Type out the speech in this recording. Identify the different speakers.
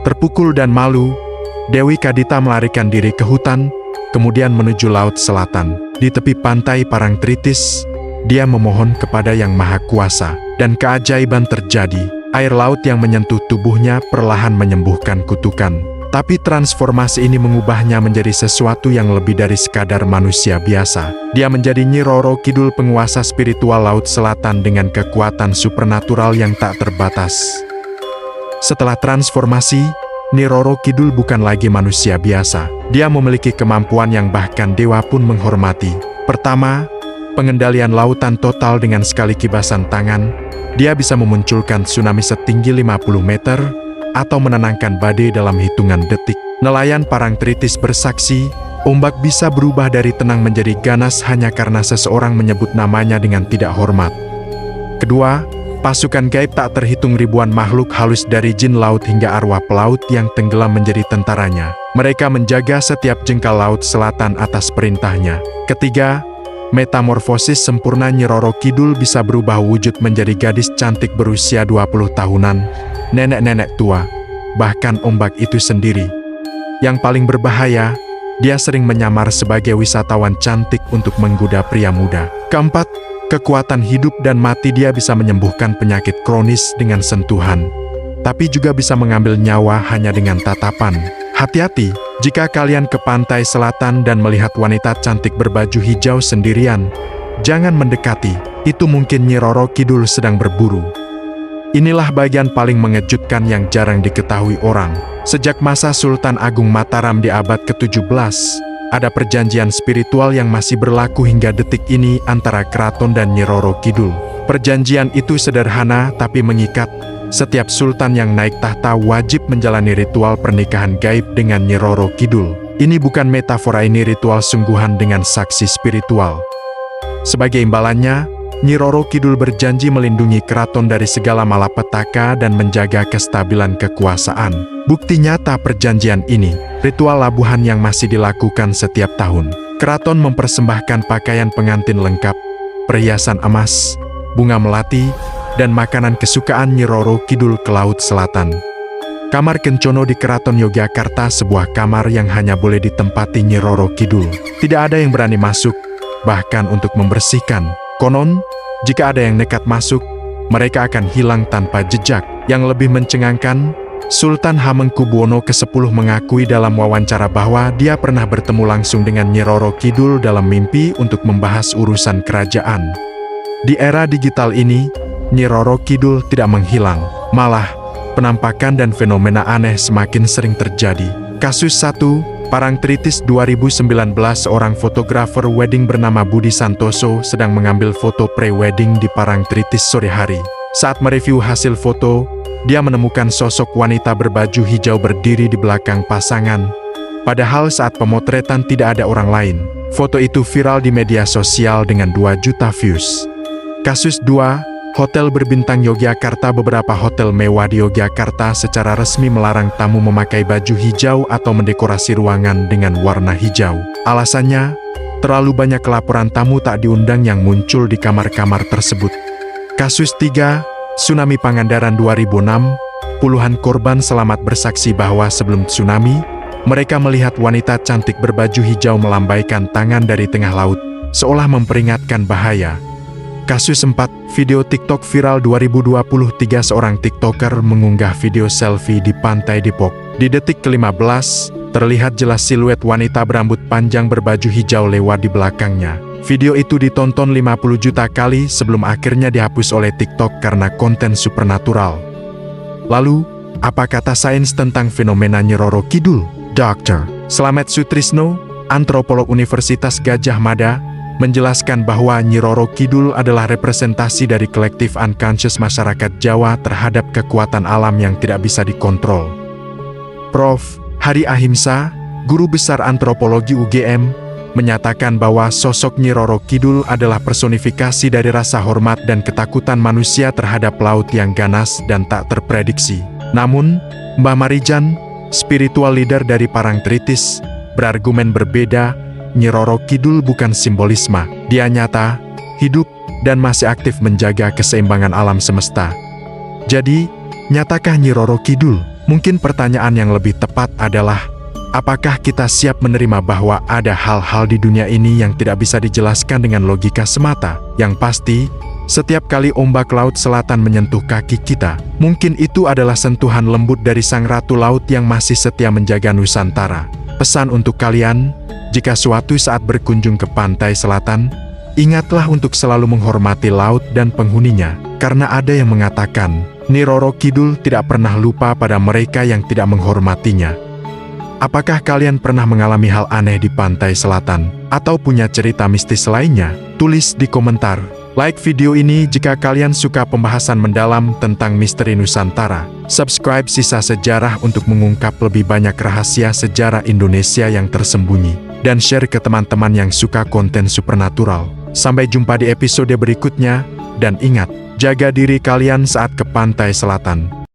Speaker 1: Terpukul dan malu, Dewi Kadita melarikan diri ke hutan, kemudian menuju laut selatan. Di tepi pantai Parangtritis, dia memohon kepada Yang Maha Kuasa, dan keajaiban terjadi. Air laut yang menyentuh tubuhnya perlahan menyembuhkan kutukan. Tapi transformasi ini mengubahnya menjadi sesuatu yang lebih dari sekadar manusia biasa. Dia menjadi Nyi Roro Kidul, penguasa spiritual Laut Selatan dengan kekuatan supernatural yang tak terbatas. Setelah transformasi, Nyi Roro Kidul bukan lagi manusia biasa. Dia memiliki kemampuan yang bahkan dewa pun menghormati. Pertama, pengendalian lautan total dengan sekali kibasan tangan. Dia bisa memunculkan tsunami setinggi 50 meter, atau menenangkan badai dalam hitungan detik. Nelayan Parangtritis bersaksi, ombak bisa berubah dari tenang menjadi ganas hanya karena seseorang menyebut namanya dengan tidak hormat. Kedua, pasukan gaib tak terhitung ribuan makhluk halus dari jin laut hingga arwah pelaut yang tenggelam menjadi tentaranya. Mereka menjaga setiap jengkal Laut Selatan atas perintahnya. Ketiga, metamorfosis sempurna Nyi Roro Kidul bisa berubah wujud menjadi gadis cantik berusia 20 tahunan, nenek-nenek tua, bahkan ombak itu sendiri. Yang paling berbahaya, dia sering menyamar sebagai wisatawan cantik untuk menggoda pria muda. Keempat, kekuatan hidup dan mati. Dia bisa menyembuhkan penyakit kronis dengan sentuhan, tapi juga bisa mengambil nyawa hanya dengan tatapan. Hati-hati, jika kalian ke pantai selatan dan melihat wanita cantik berbaju hijau sendirian, jangan mendekati, itu mungkin Nyi Roro Kidul sedang berburu. Inilah bagian paling mengejutkan yang jarang diketahui orang. Sejak masa Sultan Agung Mataram di abad ke-17, ada perjanjian spiritual yang masih berlaku hingga detik ini antara keraton dan Nyi Roro Kidul. Perjanjian itu sederhana tapi mengikat. Setiap sultan yang naik tahta wajib menjalani ritual pernikahan gaib dengan Nyi Roro Kidul. Ini bukan metafora, ini ritual sungguhan dengan saksi spiritual. Sebagai imbalannya, Nyi Roro Kidul berjanji melindungi keraton dari segala malapetaka dan menjaga kestabilan kekuasaan. Bukti nyata perjanjian ini, ritual labuhan yang masih dilakukan setiap tahun. Keraton mempersembahkan pakaian pengantin lengkap, perhiasan emas, bunga melati, dan makanan kesukaan Nyi Roro Kidul ke Laut Selatan. Kamar Kencono di Keraton Yogyakarta, sebuah kamar yang hanya boleh ditempati Nyi Roro Kidul. Tidak ada yang berani masuk, bahkan untuk membersihkan. Konon, jika ada yang nekat masuk, mereka akan hilang tanpa jejak. Yang lebih mencengangkan, Sultan Hamengkubuwono ke-10 mengakui dalam wawancara bahwa dia pernah bertemu langsung dengan Nyi Roro Kidul dalam mimpi untuk membahas urusan kerajaan. Di era digital ini, Nyi Roro Kidul tidak menghilang, malah penampakan dan fenomena aneh semakin sering terjadi. Kasus 1, Parangtritis 2019. Seorang fotografer wedding bernama Budi Santoso sedang mengambil foto pre-wedding di Parangtritis sore hari. Saat mereview hasil foto, dia menemukan sosok wanita berbaju hijau berdiri di belakang pasangan. Padahal saat pemotretan tidak ada orang lain. Foto itu viral di media sosial dengan 2 juta views. Kasus 2, Hotel berbintang Yogyakarta. Beberapa hotel mewah di Yogyakarta secara resmi melarang tamu memakai baju hijau atau mendekorasi ruangan dengan warna hijau. Alasannya, terlalu banyak laporan tamu tak diundang yang muncul di kamar-kamar tersebut. Kasus 3, Tsunami Pangandaran 2006. Puluhan korban selamat bersaksi bahwa sebelum tsunami, mereka melihat wanita cantik berbaju hijau melambaikan tangan dari tengah laut, seolah memperingatkan bahaya. Kasus 4, video TikTok viral 2023. Seorang TikToker mengunggah video selfie di pantai Depok. Di detik ke-15, terlihat jelas siluet wanita berambut panjang berbaju hijau lewat di belakangnya. Video itu ditonton 50 juta kali sebelum akhirnya dihapus oleh TikTok karena konten supernatural. Lalu, apa kata sains tentang fenomena Nyi Roro Kidul? Dr. Slamet Sutrisno, antropolog Universitas Gadjah Mada, menjelaskan bahwa Nyi Roro Kidul adalah representasi dari kolektif unconscious masyarakat Jawa terhadap kekuatan alam yang tidak bisa dikontrol. Prof. Hari Ahimsa, guru besar antropologi UGM, menyatakan bahwa sosok Nyi Roro Kidul adalah personifikasi dari rasa hormat dan ketakutan manusia terhadap laut yang ganas dan tak terprediksi. Namun, Mbah Marijan, spiritual leader dari Parangtritis, berargumen berbeda. Nyi Roro Kidul bukan simbolisme, dia nyata, hidup, dan masih aktif menjaga keseimbangan alam semesta. Jadi, nyatakah Nyi Roro Kidul Mungkin pertanyaan yang lebih tepat adalah, apakah kita siap menerima bahwa ada hal-hal di dunia ini yang tidak bisa dijelaskan dengan logika semata? Yang pasti, setiap kali ombak laut selatan menyentuh kaki kita, mungkin itu adalah sentuhan lembut dari sang ratu laut yang masih setia menjaga Nusantara. Pesan untuk kalian, jika suatu saat berkunjung ke pantai selatan, ingatlah untuk selalu menghormati laut dan penghuninya, karena ada yang mengatakan, Nyi Roro Kidul tidak pernah lupa pada mereka yang tidak menghormatinya. Apakah kalian pernah mengalami hal aneh di pantai selatan, atau punya cerita mistis lainnya? Tulis di komentar. Like video ini jika kalian suka pembahasan mendalam tentang misteri Nusantara. Subscribe Sisa Sejarah untuk mengungkap lebih banyak rahasia sejarah Indonesia yang tersembunyi. Dan share ke teman-teman yang suka konten supernatural. Sampai jumpa di episode berikutnya, dan ingat, jaga diri kalian saat ke pantai selatan.